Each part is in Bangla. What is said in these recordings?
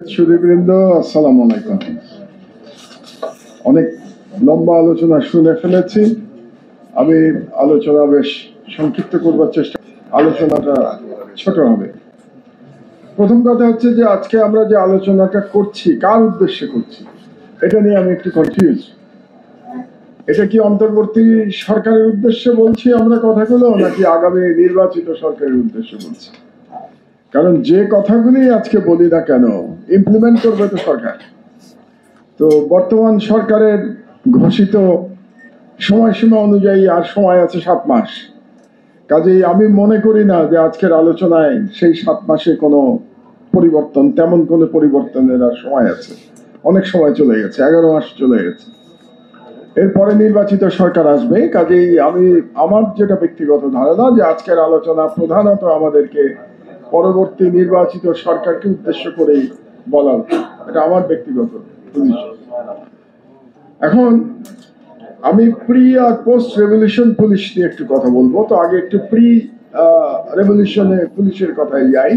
সুধীবৃন্দ, আসসালামু আলাইকুম। অনেক লম্বা আলোচনা শুনে ফেলেছি। আমি আলোচনা বেশ সংক্ষিপ্ত করবার চেষ্টা, আলোচনাটা ছোট হবে। প্রথম কথা হচ্ছে যে আজকে আমরা যে আলোচনাটা করছি কার উদ্দেশ্যে করছি এটা নিয়ে আমি একটু কনফিউজ। এটা কি অন্তর্বর্তী সরকারের উদ্দেশ্যে বলছি আমরা কথাগুলো, নাকি আগামী নির্বাচিত সরকারের উদ্দেশ্যে বলছি? কারণ যে কথাগুলি আজকে বলি না কেন, ইমপ্লিমেন্ট করবে তো সরকার। তো বর্তমান সরকারের ঘোষিত সময়সীমা অনুযায়ী আর সময় আছে 7 মাস। কাজেই আমি মনে করি না যে আজকের আলোচনায় সেই 7 মাসে কোনো পরিবর্তন, তেমন কোনো পরিবর্তনের আর সময় আছে। অনেক সময় চলে গেছে, 11 মাস চলে গেছে। এরপরে নির্বাচিত সরকার আসবে। কাজেই আমার যেটা ব্যক্তিগত ধারণা যে আজকের আলোচনা প্রধানত আমাদেরকে পরবর্তী নির্বাচিত সরকারকে উদ্দেশ্য করেই বলা উচিত। এটা আমার ব্যক্তিগত পজিশন। এখন আমি প্রি আর পোস্ট রেভলিউশন পুলিশ নিয়ে একটু কথা বলবো। তো আগে একটু প্রি রেভলিউশনে পুলিশের কথায় যাই।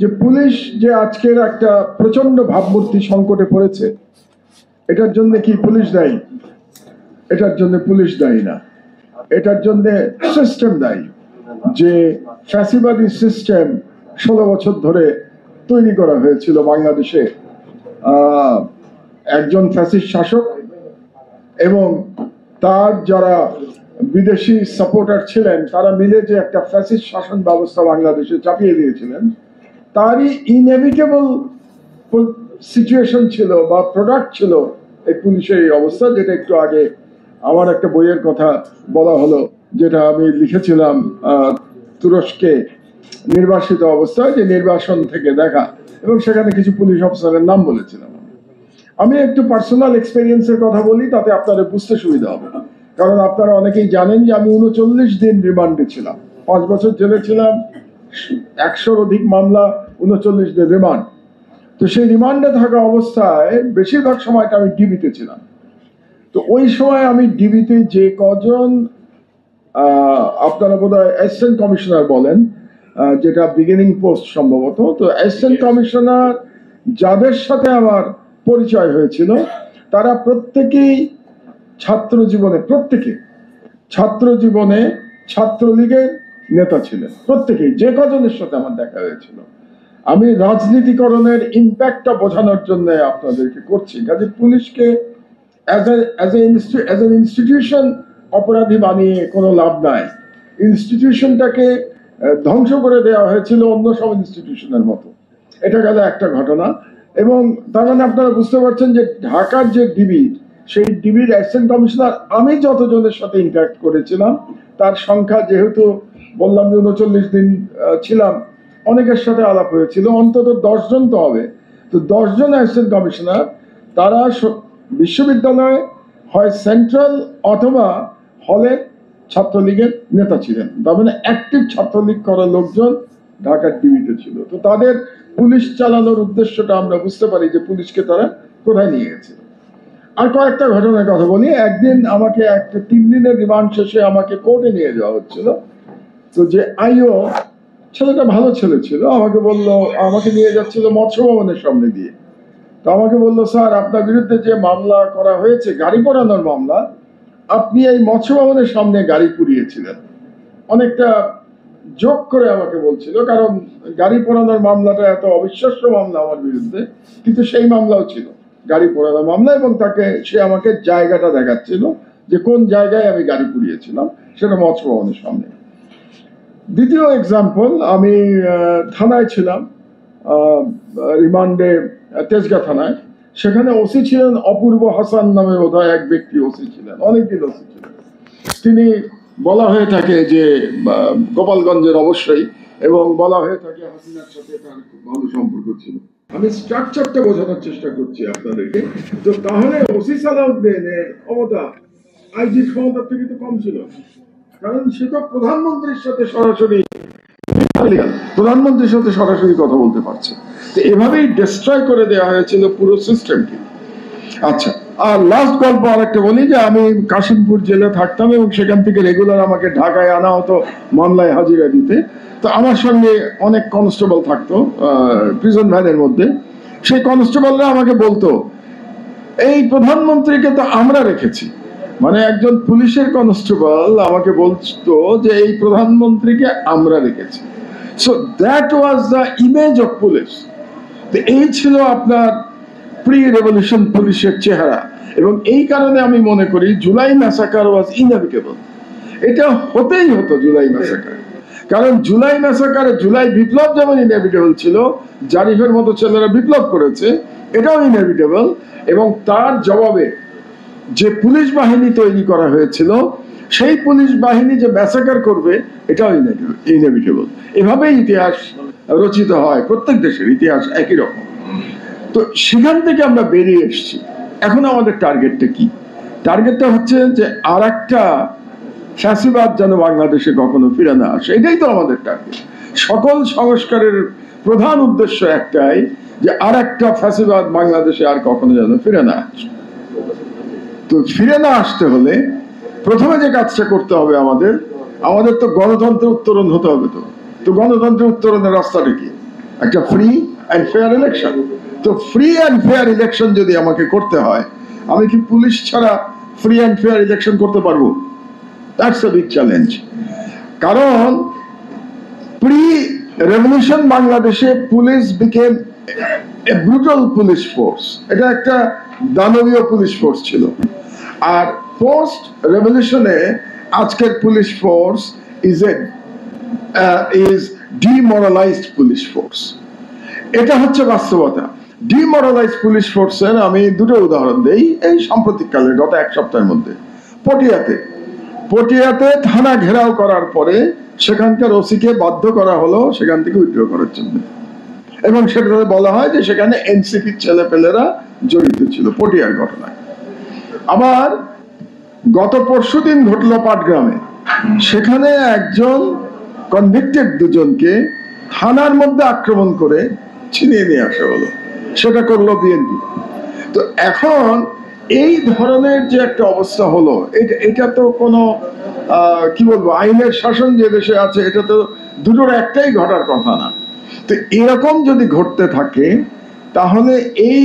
যে পুলিশ যে আজকের একটা প্রচন্ড ভাবমূর্তি সংকটে পড়েছে, এটার জন্য কি পুলিশ দায়ী? এটার জন্য পুলিশ দায়ী না, এটার জন্য সিস্টেম দায়ী। যে ফ্যাসিবাদী সিস্টেম 16 বছর ধরে তৈরি করা হয়েছিল বাংলাদেশে, একজন ফ্যাসিস্ট শাসক এবং তার যারা বিদেশি সাপোর্টার ছিলেন তারা মিলে যে একটা ফ্যাসিস্ট শাসন ব্যবস্থা বাংলাদেশে চাপিয়ে দিয়েছিলেন, তারই ইনএভিটেবল সিচুয়েশন ছিল বা প্রোডাক্ট ছিল এই পুলিশের এই অবস্থা, যেটা একটু আগে আমার একটা বইয়ের কথা বলা হলো, যেটা আমি লিখেছিলাম তুরস্কে নির্বাসিত অবস্থায়, যে নির্বাসন থেকে দেখা, এবং সেখানে কিছু পুলিশ অফিসারের নাম বলেছিলাম। আমি একটু পার্সোনাল এক্সপেরিয়েন্সের কথা বলি, তাতে আপনাদের বুঝতে সুবিধা হবে। কারণ আপনারা অনেকেই জানেন যে আমি 39 দিন রিমান্ডে ছিলাম, 5 বছর জেলে ছিলাম, 100-র অধিক মামলা, 39 দিন রিমান্ড। তো সেই রিমান্ডে থাকা অবস্থায় বেশিরভাগ সময়টা আমি ডিবিতে ছিলাম। তো ওই সময় আমি ডিবিতে যে কজন আপনারা বোধহয় অ্যাসিস্ট্যান্ট কমিশনার বলেন, যেটা বিগিনিং পোস্ট সম্ভবত, তো অ্যাসিস্ট্যান্ট কমিশনার যাদের সাথে আমার পরিচয় হয়েছিল তারা প্রত্যেকেই ছাত্র জীবনে ছাত্রলীগের নেতা ছিলেন। প্রত্যেকেই, যে কজনের সাথে আমার দেখা হয়েছিল। আমি রাজনীতিকরণের ইম্প্যাক্টটা বোঝানোর জন্য আপনাদেরকে করছি। কাজে পুলিশকে অ্যাজ এন ইনস্টিটিউশন অপরাধী বানিয়ে কোনো লাভ নাই। ইনস্টিটিউশনটাকে ধ্বংস করে দেওয়া হয়েছিল অন্য সব ইনস্টিটিউশনের মতো। এটা গেল একটা ঘটনা। এবং তার মানে আপনারা বুঝতে পারছেন যে ঢাকার যে ডিবি, সেই ডিবির অ্যাসিস্ট্যান্ট কমিশনার আমি যতজনের সাথে ইন্টারাক্ট করেছিলাম তার সংখ্যা, যেহেতু বললাম যে 39 দিন ছিলাম, অনেকের সাথে আলাপ হয়েছিল, অন্তত 10 জন তো হবে। তো 10 জন অ্যাসিস্ট্যান্ট কমিশনার, তারা বিশ্ববিদ্যালয়ে হয় সেন্ট্রাল অথবা হলে ছাত্রলীগের নেতা ছিলেন। তার মানে অ্যাক্টিভ ছাত্রলীগ করা লোকজন ঢাকার ডিবিতে ছিল। তো তাদের পুলিশ চালানোর উদ্দেশ্যটা আমরা বুঝতে পারি যে পুলিশকে তারা কোথায় নিয়ে গেছে। আর কয়েকটা ঘটনার কথা বলি। একদিন আমাকে একটা 3 দিনের রিমান্ড শেষে আমাকে কোর্টে নিয়ে যাওয়া হচ্ছিল। তো যে আইও, ছেলেটা ভালো ছেলে ছিল, আমাকে নিয়ে যাচ্ছিল মৎস্য ভবনের সামনে দিয়ে। তো আমাকে বললো, স্যার আপনার বিরুদ্ধে যে মামলা করা হয়েছে, গাড়ি পোড়ানোর মামলা, আপনি এই মৎস্য ভবনের সামনে গাড়ি পুড়িয়েছিলেন। অনেকটা জোক করে আমাকে বলছিল, কারণ গাড়ি পোড়ানোর মামলাটা এত অবিশ্বাস্য মামলা আমার বিরুদ্ধে, কিন্তু সেই মামলাও ছিল গাড়ি পোড়ানোর মামলা, এবং সে আমাকে জায়গাটা দেখাচ্ছিল যে কোন জায়গায় আমি গাড়ি পুড়িয়েছিলাম, সেটা মৎস্য ভবনের সামনে। দ্বিতীয় এক্সাম্পল, আমি থানায় ছিলাম, রিমান্ডে, তেজগাঁ থানায়। সেখানে ওসি ছিলেন অপূর্ব হাসান নামে বোধহয় এক ব্যক্তি ওসি ছিলেন, অনেকদিন ওসি ছিলেন। তিনি বলা হয়ে থাকে যে গোপালগঞ্জের অবশ্যই, এবং বলা হয়ে থাকে হাসিনার সাথে তার খুব ভালো সম্পর্ক ছিল। আমি স্ট্রাকচারটা বোঝানোর চেষ্টা করছি আপনাদেরকে। তো তাহলে ওসি সালাউদ্দিনের ক্ষমতা আইজির ক্ষমতার থেকে তো কম ছিল, কারণ সে তো প্রধানমন্ত্রীর সাথে সরাসরি কথা বলতে পারছে। তো এভাবেই ডিস্ট্রয় করে দেওয়া হয়েছিল পুরো সিস্টেমটি। আচ্ছা, আর লাস্ট গল্প আরেকটা বলি যে আমি কাশিমপুর জেলে থাকতাম এবং সেখান থেকে রেগুলার আমাকে ঢাকায় আনা হতো মামলায় হাজিরা দিতে। তো আমার সঙ্গে অনেক কনস্টেবল থাকতো প্রিজন ভ্যানের মধ্যে। সেই কনস্টেবলরা আমাকে বলতো, এই প্রধানমন্ত্রীকে তো আমরা রেখেছি, মানে একজন পুলিশের কনস্টেবল আমাকে বলতো যে এই প্রধানমন্ত্রীকে আমরা রেখেছি। So that was the image of police. এই ছিল আপনার প্রি রেভলিউশন পুলিশের চেহারা। এবং এই কারণে আমি মনে করি জুলাই ম্যাসাকার ওয়াজ ইনএভিটেবল। এটা হতেই হতো জুলাই ম্যাসাকার, কারণ জুলাই ম্যাসাকারে জুলাই বিপ্লব যেমন ইনএভিটেবল ছিল, জারিফের মতো ছেলেরা বিপ্লব করেছে, এটাও ইনএভিটেবল। এবং তার জবাবে যে পুলিশ বাহিনী তৈরি করা হয়েছিল, সেই পুলিশ বাহিনী যে ম্যাসাকার করবে, এটাও ইনএভিটেবল। এভাবেই ইতিহাস রচিত হয়, প্রত্যেক দেশের ইতিহাস একই রকম। তো সেখান থেকে আমরা বেরিয়ে এসেছি। এখন আমাদের টার্গেটটা কি? টার্গেটটা হচ্ছে যে আর একটা ফ্যাসিবাদ যেন বাংলাদেশে কখনো ফিরে না আসে, এটাই তো আমাদের টার্গেট। সকল সংস্কারের প্রধান উদ্দেশ্য একটাই, যে আর একটা ফ্যাসিবাদ বাংলাদেশে আর কখনো যেন ফিরে না আসে। তো ফিরে না আসতে হলে প্রথমে যে কাজটা করতে হবে আমাদের তো গণতন্ত্রের উত্তরণ হতে হবে। তো গণতন্ত্রের উত্তরণের রাস্তাটা কি? একটা ফ্রি অ্যান্ড ফেয়ার ইলেকশন। তো ফ্রি অ্যান্ড ফেয়ার ইলেকশন যদি আমাকে করতে হয়, আমি কি পুলিশ ছাড়া ফ্রি অ্যান্ড ফেয়ার ইলেকশন করতে পারবো? That's a big challenge. কারণ প্রি রেভলিউশন বাংলাদেশে পুলিশ বিকেম এ ব্রুটাল পুলিশ ফোর্স। এটা একটা দানবীয় পুলিশ ফোর্স ছিল। আর পোস্ট রেভলিউশনে আজকের police force is demoralised police force. এটা হচ্ছে বাস্তবতা। ডিমোরালাইজড পুলিশ ফোর্সের আমি দুটো উদাহরণ দেই এই সাম্প্রতিককালে, গত এক সপ্তাহের মধ্যে। পটিয়াতে থানা ঘেরাও করার পরে সেখানকার ওসিকে বাধ্য করা হলো সেখান থেকে উইথড্র করার জন্য, এবং সেটাতে বলা হয় যে সেখানে এনসিপির ছেলেপেলেরা জড়িত ছিল পটিয়ার ঘটনায়। আবার গত পরশুদিন ঘটলো পাটগ্রামে, সেখানে একজন কনভিক্টেড দুজনকে থানার মধ্যে আক্রমণ করে ছিনিয়ে নিয়ে আসা হলো, সেটা করলো বিএনপি। তো এখন এই ধরনের যে একটা অবস্থা হলো, এটা তো কোনো কি বলবো, আইনের শাসন যে দেশে আছে, এটা তো দুটোর একটাই ঘটার কথা না। তো এরকম যদি ঘটতে থাকে, তাহলে এই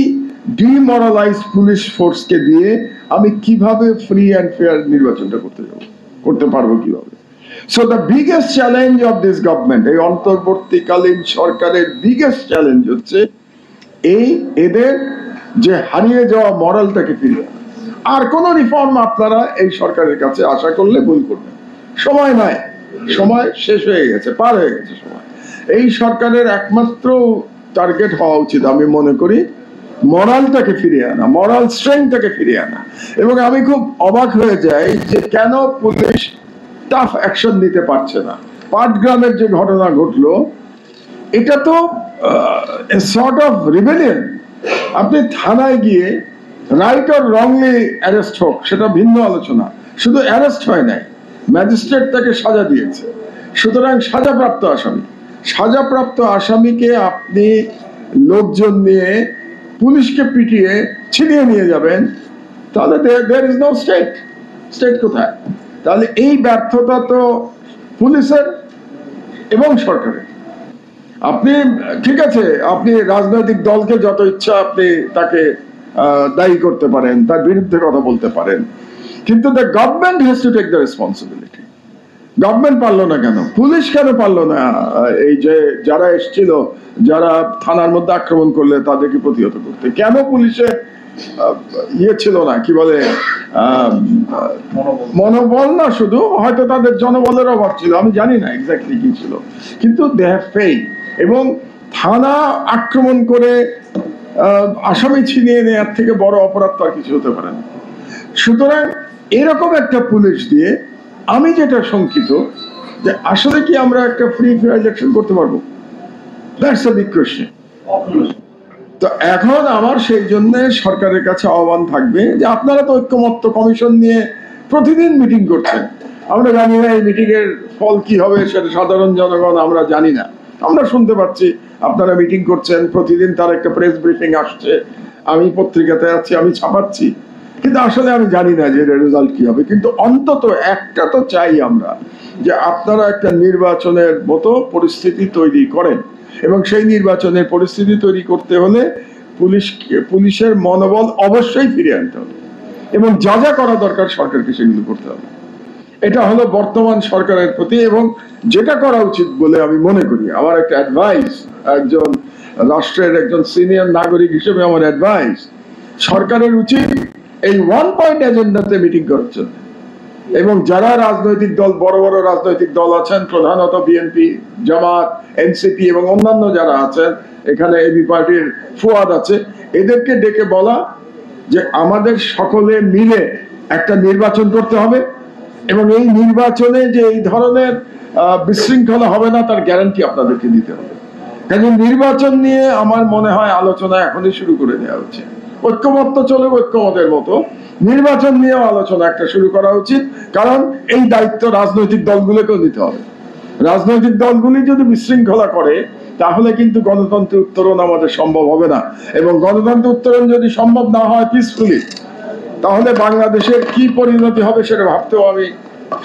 ডিমোরালাইজ পুলিশ ফোর্সকে দিয়ে আমি কিভাবে ফ্রি অ্যান্ড ফেয়ার নির্বাচনটা করতে পারবো কিভাবে? So the biggest challenge of this government, এই অন্তর্বর্তীকালীন সরকারের বিগেস্ট চ্যালেঞ্জ হচ্ছে এদের যে হারিয়ে যাওয়া মরালটাকে ফিরিয়ে আনা। আর কোন রিফর্ম আপনারা এই সরকারের কাছে আশা করলে ভুল করবেন। সময় নাই, সময় শেষ হয়ে গেছে, পার হয়ে গেছে সময়। এই সরকারের একমাত্র টার্গেট হওয়া উচিত আমি মনে করি মরালটাকে ফিরিয়ে আনা, মরাল স্ট্রেংথটাকে ফিরিয়ে আনা। এবং আমি খুব অবাক হয়ে যাই যে কেন পুলিশ টাফ অ্যাকশন নিতে পারছে না। পাটগ্রামের যে ঘটনা ঘটলো, এটা তো সর্ট অফ রিবেলিয়ন। আপনি থানায় গিয়ে রাইট অর রংলি অ্যারেস্ট হোক, সেটা ভিন্ন আলোচনা, শুধু অ্যারেস্ট হয় নাই, ম্যাজিস্ট্রেট তাকে সাজা দিয়েছে। সুতরাং সাজাপ্রাপ্ত আসামিকে আপনি লোকজন নিয়ে পুলিশকে পিটিয়ে ছিনিয়ে নিয়ে যাবেন, তাহলে দেয়ার ইজ নো স্টেট কোথায়? তাহলে এই ব্যর্থতা তো পুলিশের এবং সরকারের। আপনি ঠিক আছে, আপনি রাজনৈতিক দলকে যত ইচ্ছা আপনি তাকে দায়ী করতে পারেন, তার বিরুদ্ধে কথা বলতে পারেন, কিন্তু the government has to take the responsibility. Government পারলো না কেন? পুলিশ কেন পারলো না এই যে যারা এসেছিল, যারা থানার মধ্যে আক্রমণ করলে তাদেরকে প্রতিহত করতে? কেন পুলিশের ছিল না, কি বলে, মনোবল না, শুধু হয়তো তাদের জনবলের অভাব ছিল, আমি জানি না এক্স্যাক্টলি কি ছিল, কিন্তু দে হ্যাভ ফেইল্ড। এবং থানা আক্রমণ করে আসামি ছিনিয়ে নেওয়ার থেকে বড় অপরাধ তো আর কিছু হতে পারে না। সুতরাং এরকম একটা পুলিশ দিয়ে আমি যেটা শঙ্কিত, যে আসলে কি আমরা একটা ফ্রি ফেয়ার ইলেকশন করতে পারবো? That's a big question. তো এখন আমার সেই জন্য সরকারের কাছে আহ্বান থাকবে যে আপনারা তো ঐক্যমত্য কমিশন নিয়ে প্রতিদিন মিটিং করছেন, আমরা জানি না এই মিটিং এর ফল কি হবে, সেটা সাধারণ জনগণ আমরা জানি না। আমরা শুনতে পাচ্ছি আপনারা মিটিং করছেন, প্রতিদিন তার একটা প্রেস ব্রিফিং আসছে, আমি পত্রিকাতে আছি, আমি ছাপাচ্ছি। কিন্তু আসলে আমি জানি না যে রেজাল্ট কি হবে, কিন্তু অন্তত একটা তো চাই আমরা, যে আপনারা একটা নির্বাচনের মতো পরিস্থিতি তৈরি করেন, এবং সেই নির্বাচনের পরিস্থিতি তৈরি করতে হলে পুলিশের মনোবল অবশ্যই ফিরিয়ে আনতে হবে, এবং যা যা করা দরকার সরকারকে সেগুলো করতে হবে। এটা হলো বর্তমান সরকারের প্রতি, এবং যেটা করা উচিত বলে আমি মনে করি, আমার একটা অ্যাডভাইস, একজন রাষ্ট্রের একজন সিনিয়র নাগরিক হিসেবে আমার অ্যাডভাইস, সরকারের উচিত এই 1 পয়েন্ট এজেন্ডাতে মিটিং করার জন্য, এবং যারা রাজনৈতিক দল, বড় বড় রাজনৈতিক দল আছেন, প্রধানত বিএনপি, জামাত, এনসিপি এবং অন্যান্য যারা আছেন, এখানে এবি পার্টির ফুয়াদ আছে, এদেরকে ডেকে বলা যে আমাদের সকলে মিলে একটা নির্বাচন করতে হবে, এবং এই নির্বাচনে যে এই ধরনের বিশৃঙ্খলা হবে না তার গ্যারান্টি আপনাদেরকে দিতে হবে। কাজে নির্বাচন নিয়ে আমার মনে হয় আলোচনা এখনই শুরু করে দেওয়া উচিত। ঐক্যমত তো চলে ঐক্যমতের মতো, নির্বাচন নিয়েও আলোচনা একটা শুরু করা উচিত, কারণ এই দায়িত্ব রাজনৈতিক দলগুলোকেও দিতে হবে। রাজনৈতিক দলগুলি যদি বিশৃঙ্খলা করে তাহলে কিন্তু গণতন্ত্রের উত্তরণ আমাদের সম্ভব হবে না, এবং গণতন্ত্রের উত্তরণ যদি সম্ভব না হয় পিসফুলি, তাহলে বাংলাদেশের কি পরিণতি হবে সেটা ভাবতেও আমি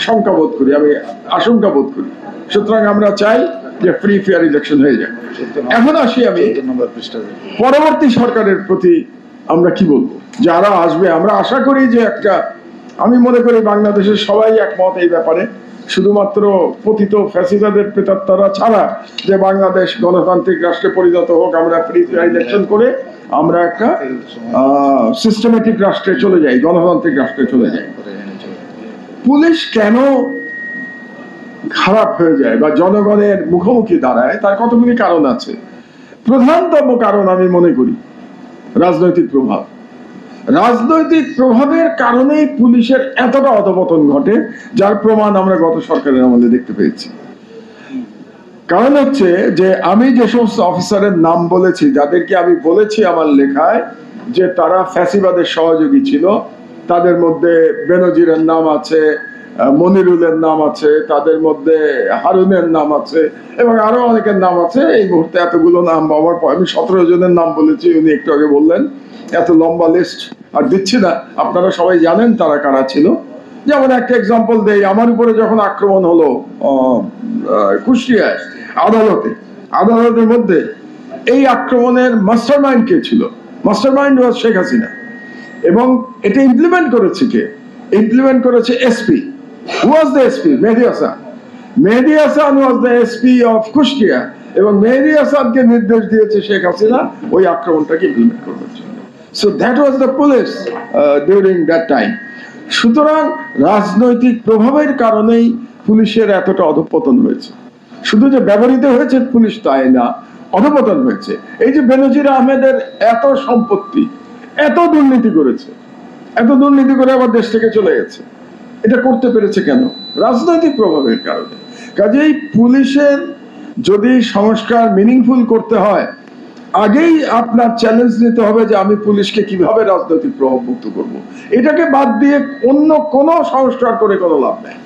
শঙ্কা বোধ করি, আমি আশঙ্কা বোধ করি। সুতরাং আমরা চাই যে ফ্রি ফেয়ার ইলেকশন হয়ে যায়। এখন আসি আমি পরবর্তী সরকারের প্রতি আমরা কি বলবো, যারা আসবে, আমরা আশা করি যে একটা, আমি মনে করি বাংলাদেশের সবাই একমত এই ব্যাপারে, শুধুমাত্র পতিত ফ্যাসিস্টদের প্রেতাত্মারা ছাড়া, যে বাংলাদেশ গণতান্ত্রিক রাষ্ট্রে পরিণত হোক, আমরা ফ্রি ফেয়ার ইলেকশন করে আমরা একটা সিস্টেমেটিক রাষ্ট্রে চলে যাই, গণতান্ত্রিক রাষ্ট্রে চলে যাই। পুলিশ কেন খারাপ হয়ে যায় বা জনগণের মুখোমুখি দাঁড়ায়, তার কতগুলি কারণ আছে। প্রধানতম কারণ আমি মনে করি রাজনৈতিক প্রভাব। রাজনৈতিক প্রভাবের কারণেই পুলিশের এতটা অধপতন ঘটে, যার প্রমাণ আমরা গত সরকারের আমলে দেখতে পেয়েছি। কারণ হচ্ছে যে আমি যে সমস্ত অফিসারের নাম বলেছি, যাদেরকে আমি বলেছি আমার লেখায় যে তারা ফ্যাসিবাদের সহযোগী ছিল, তাদের মধ্যে বেনজিরের নাম আছে, মনিরুলের নাম আছে, তাদের মধ্যে হারুনের নাম আছে, এবং আরো অনেকের নাম আছে। এই মুহূর্তে এতগুলো নাম আমার, আমি 17 জনের নাম বলেছি, উনি একটু আগে বললেন, এত লম্বা লিস্ট আর দিচ্ছি না, আপনারা সবাই জানেন তারা কারা ছিল। যেমন একটা এক্সাম্পল দেই, আমার উপরে যখন আক্রমণ হলো কুষ্টিয়ায় আদালতের মধ্যে, এই আক্রমণের মাস্টারমাইন্ড কে ছিল? মাস্টারমাইন্ড ওয়াজ শেখ হাসিনা, এবং এটা ইমপ্লিমেন্ট করেছে কে? ইমপ্লিমেন্ট করেছে SP. Who was the SP? Mehdi Hasan. Mehdi Hasan was the SP of Kushtia, এবং মেহেদী হাসানকে নির্দেশ দিয়েছে শেখ হাসিনা ওই আক্রমণটাকে ইমপ্লিমেন্ট করবার জন্য। So that was the police during that time. সুতরাং রাজনৈতিক প্রভাবের কারণেই পুলিশের এতটা অধঃপতন হয়েছে। শুধু যে ব্যবহৃত হয়েছে পুলিশ তাই না, অধঃপতন হয়েছে। এই যে বেনজির আহমেদের এত সম্পত্তি, এত দুর্নীতি করেছে, এত দুর্নীতি করে আবার দেশ থেকে চলে গেছে, এটা করতে পেরেছে কেন? রাজনৈতিক প্রভাবের কারণে। কাজেই পুলিশের যদি সংস্কার মিনিংফুল করতে হয়, আগেই আপনার চ্যালেঞ্জ নিতে হবে যে আমি পুলিশকে কিভাবে রাজনৈতিক প্রভাব মুক্ত করব। এটাকে বাদ দিয়ে অন্য কোনো সংস্কার করে কোনো লাভ নেই,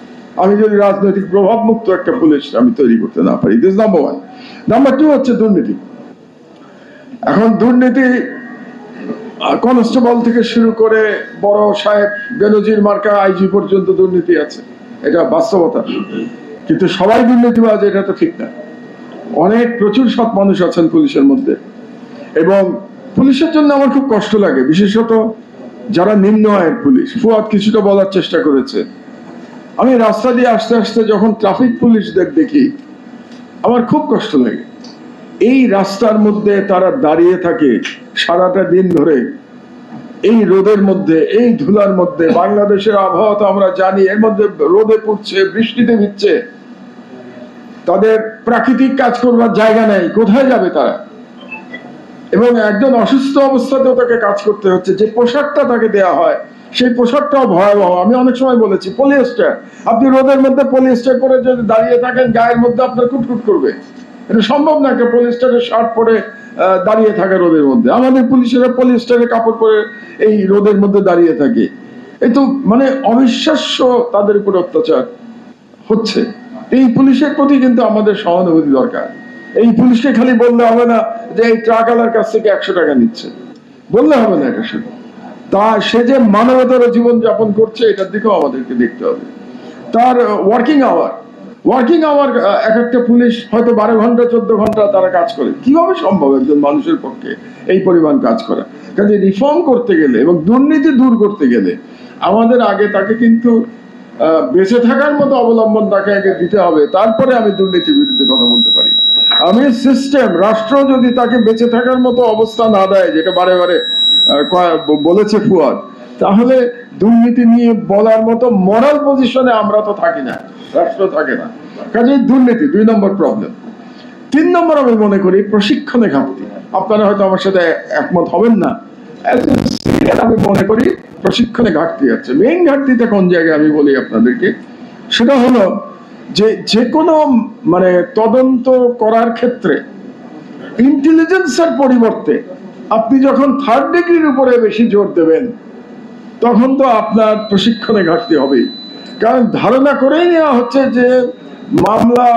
আমি যদি রাজনৈতিক প্রভাব মুক্ত একটা পুলিশ আমি তৈরি করতে না পারি। This number 1। নাম্বার 2 হচ্ছে দুর্নীতি। এখন দুর্নীতি কনস্টেবল থেকে শুরু করে বড় সাহেব বেনজির মার্কা আইজি পর্যন্ত দুর্নীতি আছে, এটা বাস্তবতা। কিন্তু সবাই দুর্নীতিবাজ এটা তো ঠিক না। অনেক প্রচুর সৎ মানুষ আছেন পুলিশের মধ্যে, এবং পুলিশের জন্য আমার খুব কষ্ট লাগে, বিশেষত যারা নিম্ন আয়ের পুলিশ। ফুয়াদ কিছুটা বলার চেষ্টা করেছে। আমি রাস্তা দিয়ে আস্তে আস্তে যখন ট্রাফিক পুলিশদের দেখি আমার খুব কষ্ট লাগে। এই রাস্তার মধ্যে তারা দাঁড়িয়ে থাকে সারাটা দিন ধরে, এই রোদের মধ্যে, এই ধুলার মধ্যে। বাংলাদেশের আবহাওয়া তো আমরা জানি, এর মধ্যে রোদে পড়ছে, বৃষ্টিতে ভিজছে, তাদের প্রাকৃতিক কাজ করবার জায়গা নেই, কোথায় যাবে তারা? এবং একজন অসুস্থ অবস্থাতেও তাকে কাজ করতে হচ্ছে। যে পোশাকটা তাকে দেয়া হয় সেই পোশাকটাও ভয়াবহ। আমি অনেক সময় বলেছি পলিয়েস্টার, আপনি রোদের মধ্যে পলিয়েস্টার পরে যদি দাঁড়িয়ে থাকেন গায়ের মধ্যে আপনার কুটকুট করবে, এটা সম্ভব না একটা পলিয়েস্টারের শার্ট পরে দাঁড়িয়ে থাকে রোদের মধ্যে। আমাদের পুলিশেরা পলিয়েস্টারের কাপড় পরে এই রোদের মধ্যে দাঁড়িয়ে থাকে। এই তো মানে অবিশ্বাস্য তাদের উপর অত্যাচার হচ্ছে। এই পুলিশের প্রতি কিন্তু আমাদের সহানুভূতি দরকার। এই পুলিশকে খালি বললে হবে না যে এই ট্রাকওয়ালার কাছ থেকে 100 টাকা নিচ্ছে, বললে হবে না। এটা শুধু সে যে মানবতার জীবন যাপন করছে এটার দিকেও আমাদেরকে দেখতে হবে। তার ওয়ার্কিং আওয়ার এক একটা পুলিশ হয়তো 12 ঘন্টা 14 ঘন্টা তারা কাজ করে। কিভাবে সম্ভব একজন মানুষের পক্ষে এই পরিমাণ কাজ করা? কাজে রিফর্ম করতে গেলে এবং দুর্নীতি দূর করতে গেলে আমাদের আগে তাকে কিন্তু বেঁচে থাকার মতো অবলম্বন তাকে আগে দিতে হবে, তারপরে আমি দুর্নীতির বিরুদ্ধে কথা বলতে পারি। আমি সিস্টেম, রাষ্ট্র যদি তাকে বেঁচে থাকার মতো অবস্থা না দেয়, যেটা বারে বারে বলেছে ফুয়াদ, তাহলে দুর্নীতি নিয়ে বলার মতো মরাল পজিশনে আমরা তো থাকি না, রাষ্ট্র থাকে না। কাজে দুর্নীতি 2 নম্বর প্রবলেম। 3 নম্বর আমি মনে করি প্রশিক্ষণে ঘাটতি। আপনারা হয়তো আমার সাথে একমত হবেন না, আমি মনে করি প্রশিক্ষণে ঘাটতি আছে। মেইন ঘাটতিটা কোন জায়গায় আমি বলি আপনাদেরকে, সেটা হলো যে কোনো মানে তদন্ত করার ক্ষেত্রে ইন্টেলিজেন্সের পরিবর্তে আপনি যখন 3rd ডিগ্রির উপরে বেশি জোর দেবেন, তখন তো আপনার প্রশিক্ষণে ঘাটতি হবে। কারণ ধারণা করেই নেওয়া হচ্ছে যে মামলা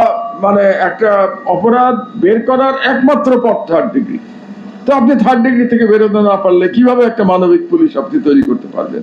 মানে একটা অপরাধ বের করার একমাত্র পথ 3rd ডিগ্রি। তো আপনি 3rd ডিগ্রি থেকে বেরোতে না পারলে কিভাবে একটা মানবিক পুলিশ আপনি তৈরি করতে পারবেন?